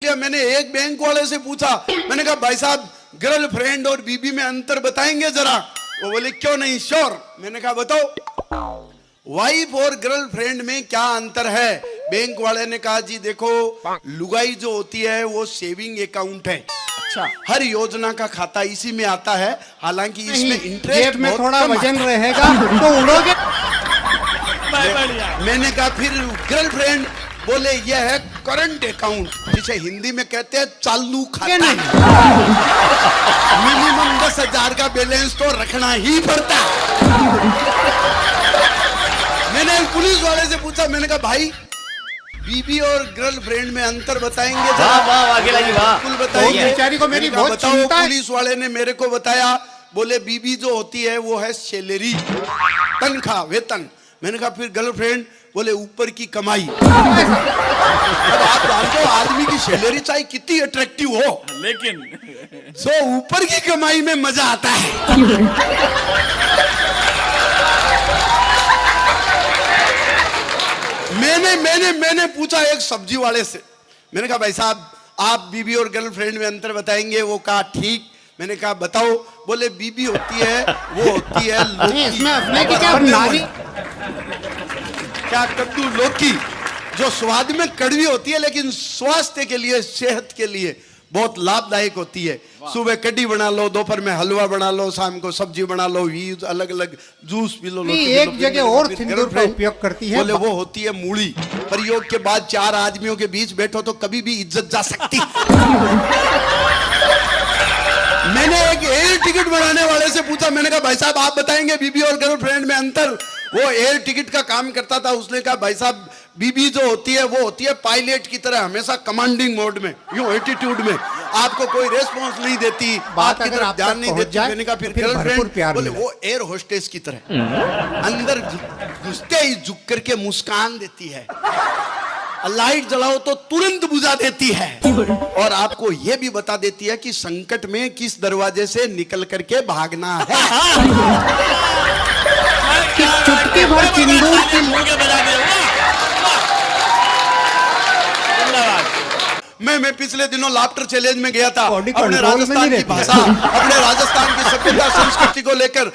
मैंने एक बैंक वाले से पूछा, मैंने कहा भाई साहब गर्लफ्रेंड और बीबी में अंतर बताएंगे जरा। वो बोले क्यों नहीं, श्योर। मैंने कहा बताओ वाइफ और गर्लफ्रेंड में क्या अंतर है। बैंक वाले ने कहा जी देखो, लुगाई जो होती है वो सेविंग अकाउंट है। अच्छा, हर योजना का खाता इसी में आता है, हालांकि इसमें इंटरेस्ट में थोड़ा वजन रहेगा तो उड़ोगे। मैंने कहा फिर गर्लफ्रेंड, बोले ये है करंट अकाउंट, जिसे हिंदी में कहते हैं चालू खाता। मिनिमम 10,000 का बैलेंस तो रखना ही पड़ता है। मैंने पुलिस वाले से पूछा, मैंने कहा भाई बीबी और गर्लफ्रेंड में अंतर बताएंगे जरा। बिल्कुल बताइए। बेचारी को मेरी बहुत बताओ। चिंता है। पुलिस वाले ने मेरे को बताया, बोले बीबी जो होती है वो है सैलरी, तनख्वाह, वेतन। मैंने कहा फिर गर्लफ्रेंड, बोले ऊपर की कमाई। अब आप जानते हो आदमी की सैलरी चाहे कितनी अट्रैक्टिव हो, लेकिन ऊपर की कमाई में मजा आता है। मैंने पूछा एक सब्जी वाले से, मैंने कहा भाई साहब आप बीबी और गर्लफ्रेंड में अंतर बताएंगे। वो कहा ठीक। मैंने कहा बताओ। बोले बीबी होती है वो होती है लौकी। इसमें अपने की क्या नारी, क्या कद्दू, लौकी, जो स्वाद में कड़वी होती है लेकिन स्वास्थ्य के लिए, सेहत के लिए बहुत लाभदायक होती है। सुबह कढ़ी बना लो, दोपहर में हलवा बना लो, शाम को सब्जी बना लो, अलग अलग जूस पी लो। एक जगह और सिंदूर का उपयोग करती है। बोले वो होती है मूली। प्रयोग के बाद 4 आदमियों के बीच बैठो तो कभी भी इज्जत जा सकती। मैंने एक एयर टिकट बनाने वाले से पूछा, मैंने कहा भाई साहब आप बताएंगे बीबी और गर्लफ्रेंड में अंतर। वो एयर टिकट का काम करता था। उसने कहा भाई साहब बीबी जो होती है वो होती है पायलट की तरह, हमेशा कमांडिंग मोड में, यूं एटीट्यूड में, आपको कोई रेस्पॉन्स नहीं देती, आपकी तरफ ध्यान नहीं देती। मैंने कहा फिर गर्लफ्रेंड, बोले वो एयर होस्टेस की तरह, अंदर घुसते ही झुक करके मुस्कान देती है, लाइट जलाओ तो तुरंत बुझा देती है, और आपको यह भी बता देती है कि संकट में किस दरवाजे से निकल करके भागना है। चुटकी भर सिंदूर मैं पिछले दिनों लाफ्टर चैलेंज में गया था, अपने राजस्थान की भाषा, अपने राजस्थान की सभ्यता संस्कृति को लेकर।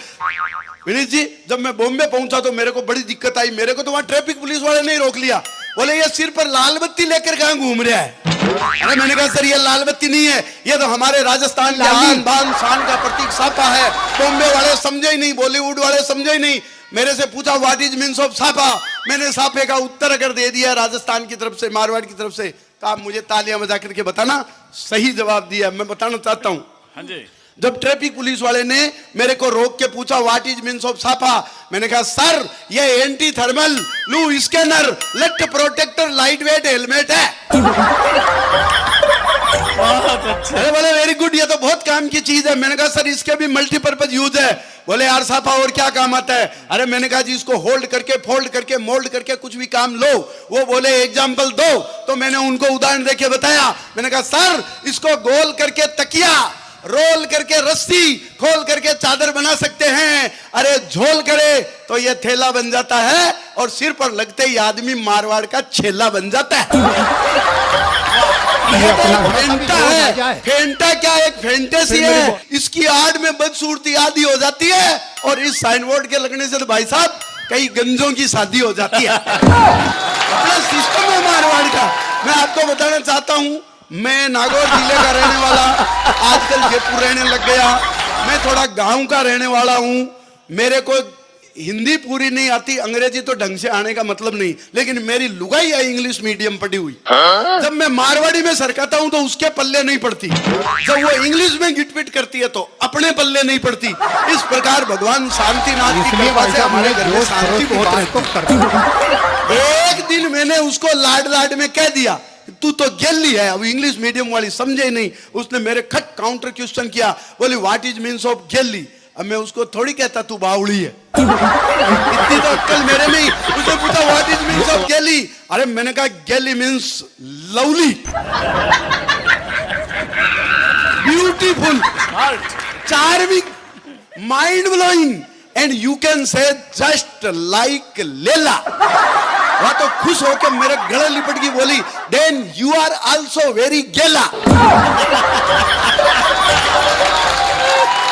विनीत जी, जब मैं बॉम्बे पहुंचा तो मेरे को बड़ी दिक्कत आई। मेरे को तो वहां ट्रैफिक पुलिस वाले ने रोक लिया। बोले ये सिर पर लाल बत्ती लेकर कहां घूम रहा है। अरे मैंने कहा सर ये लाल बत्ती नहीं है, ये तो हमारे राजस्थान के आन बान शान का प्रतीक साफा है। बॉम्बे वाले समझे ही नहीं, बॉलीवुड वाले समझे ही नहीं। मेरे से पूछा व्हाट इज मीन्स ऑफ साफा। मैंने साफे का उत्तर अगर दे दिया राजस्थान की तरफ से, मारवाड़ की तरफ से, तो आप मुझे तालियां बजा करके बताना सही जवाब दिया। मैं बताना चाहता हूं, हाँ जी। जब ट्रैफिक पुलिस वाले ने मेरे को रोक के पूछा व्हाट इज मीन्स ऑफ साफा, मैंने कहा सर ये एंटी थर्मल लू scanner late protector light weight helmet है। अरे बोले वेरी गुड, ये तो बहुत काम की चीज है। मैंने कहा सर इसके भी मल्टीपर्पज यूज है। बोले यार साफा और क्या काम आता है। अरे मैंने कहा जी इसको होल्ड करके, फोल्ड करके, मोल्ड करके कुछ भी काम लो। वो बोले एग्जाम्पल दो, तो मैंने उनको उदाहरण देके बताया। मैंने कहा सर इसको गोल करके तकिया, रोल करके रस्सी, खोल करके चादर बना सकते हैं। अरे झोल करे तो ये थैला बन जाता है, और सिर पर लगते ही आदमी मारवाड़ का छेला बन जाता है। फेंटा है, फेंटा क्या एक फेंटेसी है, इसकी आड़ में बदसूरती आदि हो जाती है, और इस साइन बोर्ड के लगने से तो भाई साहब कई गंजों की शादी हो जाती है। अपना सिस्टम है मारवाड़ का। मैं आपको बताना चाहता हूं, मैं नागौर जिले का रहने वाला, आजकल जयपुर रहने लग गया। मैं थोड़ा गांव का रहने वाला हूं। मेरे को हिंदी पूरी नहीं आती, अंग्रेजी तो ढंग से आने का मतलब नहीं, लेकिन मेरी लुगाई है इंग्लिश मीडियम पढ़ी हुई। जब मैं मारवाड़ी में सरकाता हूं तो उसके पल्ले नहीं पड़ती, जब वो इंग्लिश में गिटपिट करती है तो अपने पल्ले नहीं पड़ती। इस प्रकार भगवान शांतिनाथ की कृपा से हमारे घर में शांति बहुत रहती है। एक दिन मैंने उसको लाड लाड में कह दिया तू तो गेली है। अब इंग्लिश मीडियम वाली समझे नहीं, उसने मेरे खट काउंटर क्वेश्चन किया। बोली व्हाट इज मीन्स ऑफ गेली। अब मैं उसको थोड़ी कहता तू बावड़ी है, इतनी तो अक्कल मेरे में। उसने पूछा व्हाट इज मीन्स ऑफ गेली। अरे मैंने कहा गेली means lovely, beautiful, charming, mind blowing, and you can say just like लेला। वह तो खुश होकर मेरे गले लिपट की बोली, then you are also very गेला।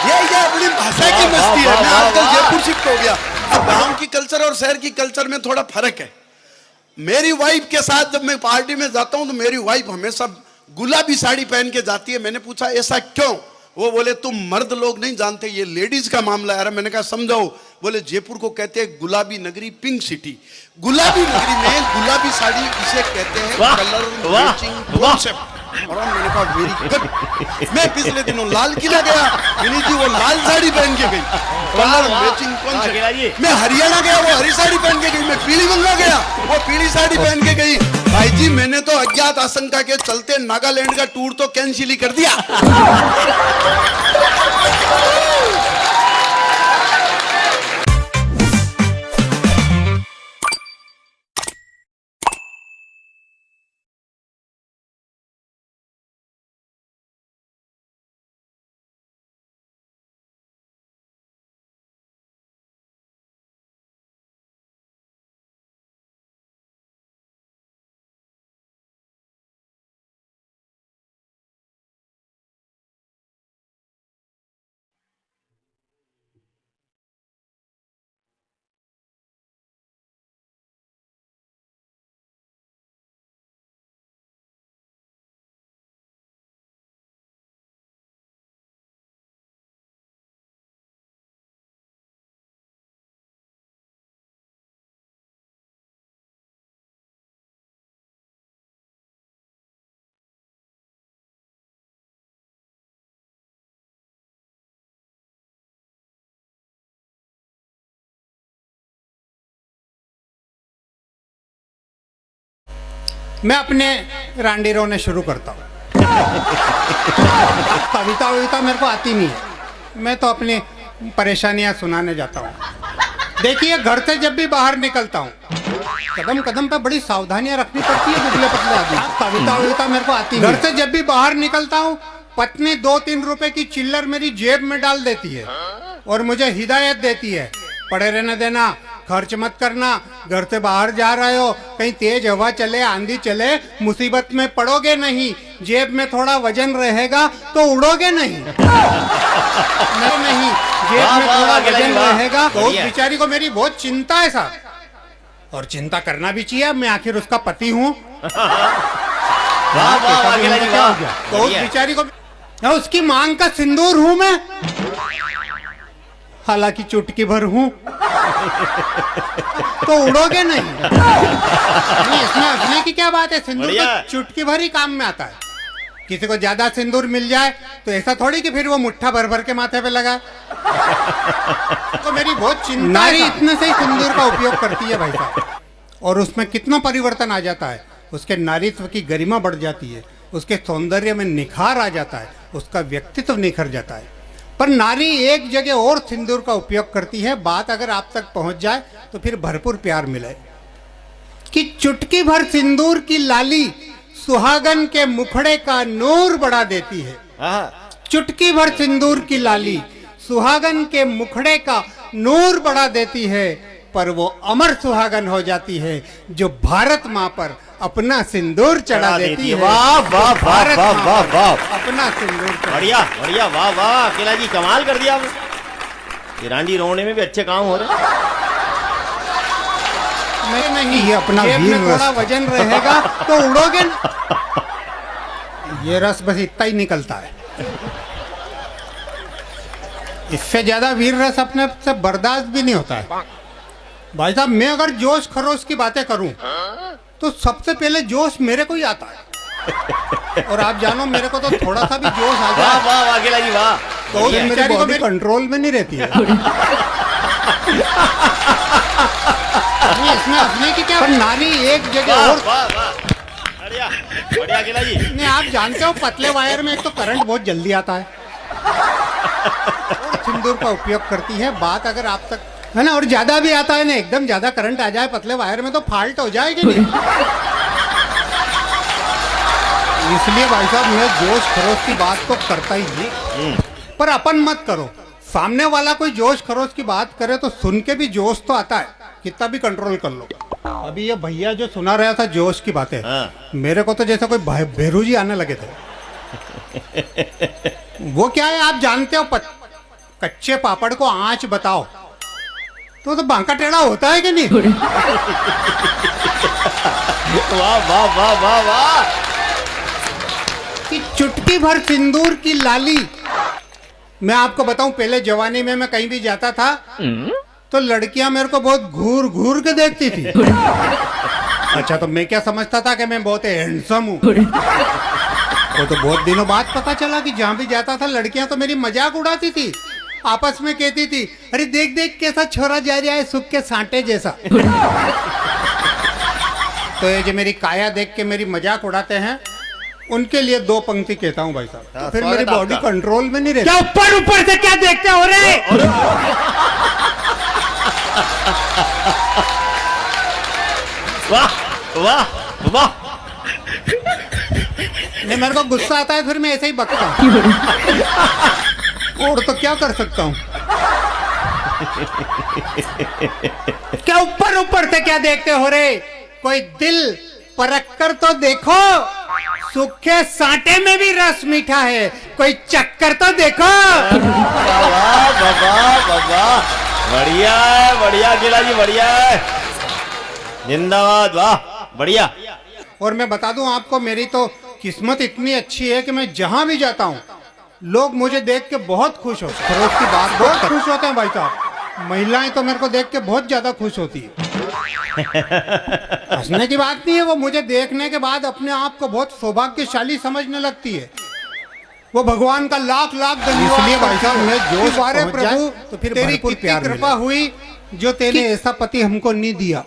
ये बड़ी भाषा की मस्ती है। मैं आजकल जयपुर शिफ्ट हो गया। गांव की कल्चर और शहर की कल्चर में थोड़ा फर्क है। मेरी वाइफ के साथ जब मैं पार्टी में जाता हूं तो मेरी वाइफ हमेशा गुलाबी साड़ी पहन के जाती है। मैंने पूछा ऐसा क्यों? वो बोले तुम मर्द लोग नहीं जानते, ये लेडीज का मामला है। मैंने कहा समझाओ। बोले जयपुर को कहते हैं गुलाबी नगरी, पिंक सिटी। गुलाबी नगरी में गुलाबी साड़ी इसे कहते हैं कलर मैचिंग कॉन्सेप्ट। और मैंने कहा वेरी गुड। मैं पिछले दिनों लाल किला गया, विनीत जी वो लाल साड़ी पहन के गई, कलर मैचिंग कॉन्सेप्ट। मैं हरियाणा गया, वो हरी साड़ी पहन के गई। मैं पीली बंगा गया, वो पीली साड़ी पहन के गई। भाई जी मैंने तो अज्ञात आशंका के चलते नागालैंड का टूर तो कैंसिल ही कर दिया। मैं अपने रांडी रोने शुरू करता हूँ। कविता वविता मेरे को आती नहीं है। मैं तो अपनी परेशानियां सुनाने जाता हूँ। देखिए घर से जब भी बाहर निकलता हूँ कदम कदम पे बड़ी सावधानियां रखनी पड़ती है दुबले पतले आदमी। कविता वविता मेरे को आती नहीं। घर से जब भी बाहर निकलता हूँ पत्नी 2-3 रुपए की चिल्लर मेरी जेब में डाल देती है और मुझे हिदायत देती है, पड़े रहने देना, खर्च मत करना, घर से बाहर जा रहे हो, कहीं तेज हवा चले, आंधी चले, मुसीबत में पड़ोगे नहीं, जेब में थोड़ा वजन रहेगा तो उड़ोगे नहीं। नहीं, जेब में थोड़ा वजन रहेगा तो उस बेचारी को मेरी बहुत चिंता है साहब, और चिंता करना भी चाहिए। मैं आखिर उसका पति हूँ। तो उस बेचारी को उसकी मांग का सिंदूर हूं मैं, हालांकि चुटकी भर हूं। तो उड़ोगे नहीं। इसमें हंसने की क्या बात है? सिंदूर तो चुटकी भर ही काम में आता है। किसी को ज्यादा सिंदूर मिल जाए तो ऐसा थोड़ी कि फिर वो मुट्ठा भर भर के माथे पे लगा। तो मेरी बहुत चिंता। नारी इतने से ही सिंदूर का उपयोग करती है भाई साहब, और उसमें कितना परिवर्तन आ जाता है। उसके नारीत्व की गरिमा बढ़ जाती है, उसके सौंदर्य में निखार आ जाता है, उसका व्यक्तित्व निखर जाता है। पर नारी एक जगह और सिंदूर का उपयोग करती है। बात अगर आप तक पहुंच जाए तो फिर भरपूर प्यार मिले कि चुटकी भर सिंदूर की लाली सुहागन के मुखड़े का नूर बढ़ा देती है। चुटकी भर सिंदूर की लाली सुहागन के मुखड़े का नूर बढ़ा देती है, पर वो अमर सुहागन हो जाती है जो भारत माँ पर अपना सिंदूर चढ़ा देती है। वाह वाह वाह वाह वाह वाह, अपना सिंदूर। बढ़िया बढ़िया, वाह वाह, अकेला जी कमाल कर दिया आपने। रांडी रोने में भी अच्छे काम हो रहे हैं। मैं नहीं, ये अपना वीर रस, थोड़ा वजन रहेगा तो उड़ोगे। ये रस बस इतना ही निकलता है, इससे ज्यादा वीर रस अपने से बर्दाश्त भी नहीं होता है भाई साहब। मैं अगर जोश खरोश की बातें करूं तो सबसे पहले जोश मेरे को ही आता है, और आप जानो मेरे को तो थोड़ा सा भी जोश आ जाए, वाह वाह अकेला जी वाह, तो मेरी बॉडी कंट्रोल में नहीं रहती है। इसमें अपने की क्या, पर नारी एक जगह और। बढ़िया बढ़िया अकेला जी। नहीं, आप जानते हो पतले वायर में एक तो करंट बहुत जल्दी आता है और सिंदूर का उपयोग करती है। बात अगर आप तक है ना, और ज्यादा भी आता है ना, एकदम ज्यादा करंट आ जाए पतले वायर में तो फाल्ट हो जाएगी नहीं। इसलिए भाई साहब मैं जोश खरोश की बात तो करता ही नहीं, पर अपन मत करो। सामने वाला कोई जोश खरोश की बात करे तो सुन के भी जोश तो आता है, कितना भी कंट्रोल कर लो। अभी ये भैया जो सुना रहा था जोश की बातें, हाँ। मेरे को तो जैसे कोई भेरू जी आने लगे थे। वो क्या है आप जानते हो, कच्चे पापड़ को आंच बताओ तो बांका टेढ़ा होता है कि नहीं? वाह वाह वाह वाह वाह। कि चुटकी भर सिंदूर की लाली। मैं आपको बताऊं, पहले जवानी में मैं कहीं भी जाता था तो लड़कियां मेरे को बहुत घूर घूर के देखती थी। अच्छा, तो मैं क्या समझता था कि मैं बहुत हैंडसम हूँ। वो तो बहुत दिनों बाद पता चला कि जहां भी जाता था लड़कियां तो मेरी मजाक उड़ाती थी, आपस में कहती थी, अरे देख देख कैसा छोरा जा रहा है, सुख के सांटे जैसा। तो ये जो मेरी काया देख के मेरी मजाक उड़ाते हैं, उनके लिए दो पंक्ति कहता हूँ भाई साहब। तो फिर मेरी बॉडी कंट्रोल में नहीं रहती। क्या ऊपर ऊपर से क्या देखते हो रे? वाह वाह वाह। नहीं, मेरे को गुस्सा आता है फिर मैं ऐसे ही बकता हूँ। और तो क्या कर सकता हूँ। क्या ऊपर ऊपर से क्या देखते हो रे? कोई दिल परख कर तो देखो, सूखे सांटे में भी रस मीठा है, कोई चक्कर तो देखो। बाबा बढ़िया है, बढ़िया केला जी, बढ़िया है, जिंदाबाद, वाह बढ़िया। और मैं बता दूं आपको, मेरी तो किस्मत इतनी अच्छी है कि मैं जहां भी जाता हूं लोग मुझे देख के बहुत खुश होते हैं। उसकी बात बहुत खुश होते हैं भाई साहब। महिलाएं तो मेरे को देख के बहुत ज्यादा खुश होती है। हंसने की बात नहीं है, वो मुझे देखने के बाद अपने आप को बहुत सौभाग्यशाली समझने लगती है। वो भगवान का लाख लाख धन्यवाद। इसलिए भाई साहब मैं जो बारे प्रभु तो फिर तेरी कितनी कृपा हुई जो तेने ऐसा पति हमको नहीं दिया।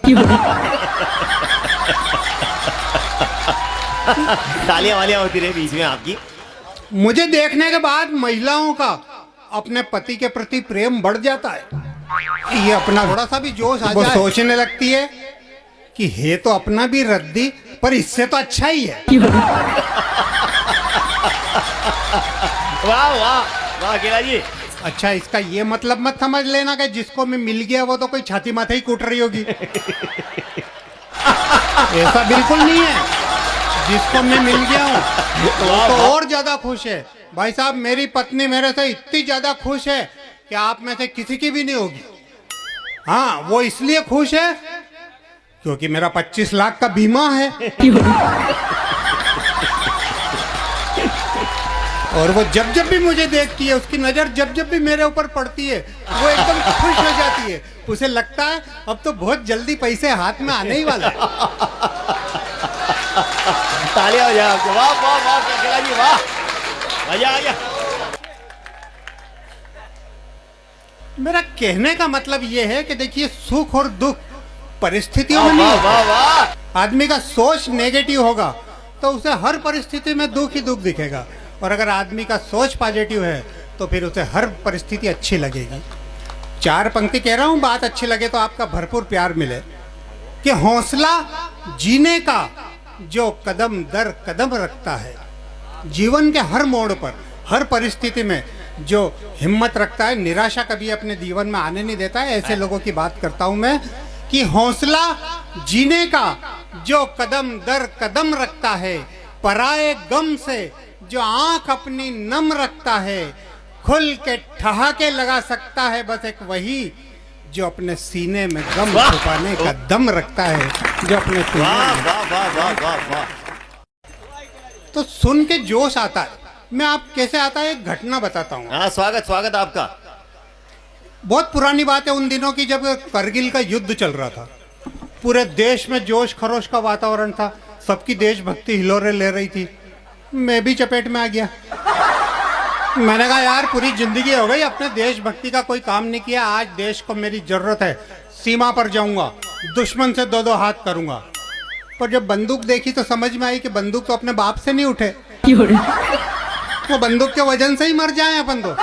तालियां वालियां होती रही बीच में आपकी। मुझे देखने के बाद महिलाओं का अपने पति के प्रति प्रेम बढ़ जाता है। ये अपना थोड़ा सा भी जोश आ जाए, सोचने लगती है कि है तो अपना भी रद्दी, पर इससे तो अच्छा ही है। वाह वाह वाह केला जी। अच्छा, इसका ये मतलब मत समझ लेना कि जिसको मैं मिल गया वो तो कोई छाती माथे ही कूट रही होगी। ऐसा बिल्कुल नहीं है। जिसको मैं मिल गया हूँ वो तो और ज्यादा खुश है भाई साहब। मेरी पत्नी मेरे से इतनी ज्यादा खुश है कि आप में से किसी की भी नहीं होगी। हाँ, वो इसलिए खुश है क्योंकि मेरा 25 लाख का बीमा है। और वो जब जब भी मुझे देखती है, उसकी नजर जब जब भी मेरे ऊपर पड़ती है, वो एकदम खुश हो जाती है। उसे लगता है अब तो बहुत जल्दी पैसे हाथ में आने ही वाला है। तालियां हो जाए आपको। वाह वाह वाह केला जी, वाह मजा आ गया। मेरा कहने का मतलब ये है कि देखिए, सुख और दुख परिस्थितियों में नहीं वाह वाह होता। वाह। आदमी का सोच नेगेटिव होगा तो उसे हर परिस्थिति में दुख ही दुख दिखेगा, और अगर आदमी का सोच पॉजिटिव है तो फिर उसे हर परिस्थिति अच्छी लगेगी। 4 पंक्ति कह रहा हूं, बात अच्छी लगे तो आपका भरपूर प्यार मिले। कि हौसला जीने का जो कदम दर कदम रखता है, जीवन के हर मोड़ पर, हर परिस्थिति में जो हिम्मत रखता है, निराशा कभी अपने जीवन में आने नहीं देता है, ऐसे लोगों की बात करता हूं मैं। कि हौसला जीने का जो कदम दर कदम रखता है, पराए गम से जो आंख अपनी नम रखता है, खुल के ठहाके लगा सकता है बस एक वही जो अपने सीने में गम छुपाने का दम रखता है, जो अपने सीने में। वाह वाह वाह वाह वाह। तो सुन के जोश आता है। मैं आप कैसे आता है एक घटना बताता हूँ। हाँ, स्वागत स्वागत आपका। बहुत पुरानी बात है, उन दिनों की जब करगिल का युद्ध चल रहा था। पूरे देश में जोश खरोश का वातावरण था, सबकी देशभक्ति हिलोरे ले रही थी। मैं भी चपेट में आ गया। मैंने कहा यार, पूरी जिंदगी हो गई अपने देशभक्ति का कोई काम नहीं किया, आज देश को मेरी जरूरत है, सीमा पर जाऊंगा, दुश्मन से 2-2 हाथ करूंगा। पर जब बंदूक देखी तो समझ में आई कि बंदूक तो अपने बाप से नहीं उठे, वो बंदूक के वजन से ही मर जाए अपन तो।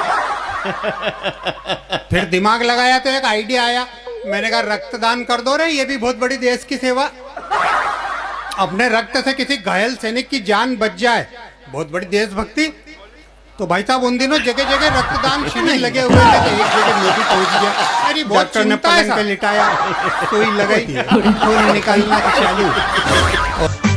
फिर दिमाग लगाया तो एक आइडिया आया। मैंने कहा रक्तदान कर दो रे, ये भी बहुत बड़ी देश की सेवा। अपने रक्त से किसी घायल सैनिक की जान बच जाए, बहुत बड़ी देशभक्ति। तो भाई साहब उन दिनों जगह जगह रक्तदान शिविर लगे हुए थे, तो एक जगह मैं भी पहुंच गया। अरे डॉक्टर ने पलंग पे लिटाया, सुई लगाई, खून निकालना चालू।